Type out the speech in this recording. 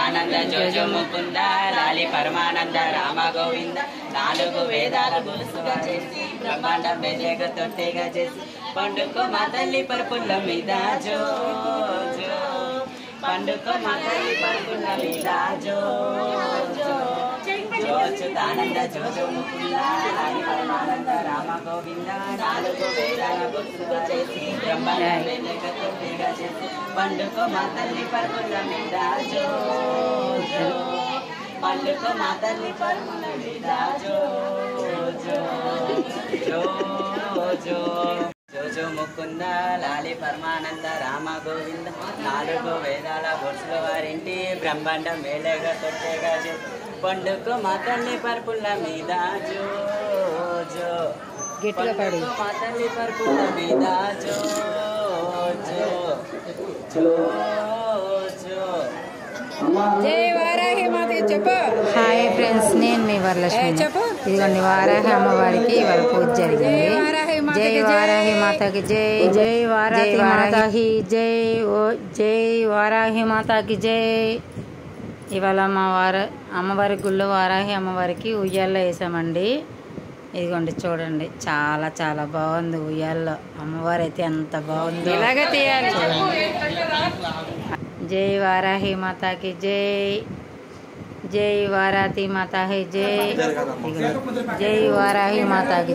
ఆనంద జోజో ముకుంద లాలి పరమానంద రామ గోవింద నాలుగు వేదాల గొలుసుగా చేసి బ్రహ్మాండం వేలేగ తొట్టెగా చేసి పండుకో మా తల్లి పరుపుల మీద జో జో పండుకో మా తల్లి పరుపుల మీద జో జో జోచుతానంద జోజో ముకుంద లాలి పరమానంద రామ గోవింద నాలుగు వేదాల గొలుసుగా చేసి బ్రహ్మాండం వేలేగ తొట్టెగా చేసి పండుకో మా తల్లి పరుపుల మీద జో జో పండుకో మా తల్లి పరుపుల మీద జో జో జో జో జోజో ముకుంద లాలి పరమానంద రామ గోవింద నాలుగు వేదాల బొర్సుల వారింటి బ్రహ్మాండం వేలేగా తొట్టెగా చేసి పండుకో మా తల్లి పరుపుల మీద జో జో పండుకో మా తల్లి పరుపుల మీద జో జో జో జో జై వారాహి మాత చెప్పు. హాయ్ ఫ్రెండ్స్, నేను మీ వరలక్ష్మి. ఇదిగోండి వారాహి అమ్మవారికి ఇవాళ పూజ జరిగింది. జై వారాహి మాతకి జై, జై వారాహి మాతకి జై, ఓ జై వారాహి మాతకి జై. ఇవాళ మా అమ్మవారి గుళ్ళో వారాహి అమ్మవారికి ఉయ్యాల్లో వేసామండి. ఇదిగోండి చూడండి, చాలా చాలా బాగుంది ఉయ్యాల్లో. అమ్మవారు అయితే ఎంత బాగుంది, ఇలాగే తీయాలి. జై వారాహి మాతాకి జై, జై వారాహి మాతాకి జై, జై వారాహి మాతాకి.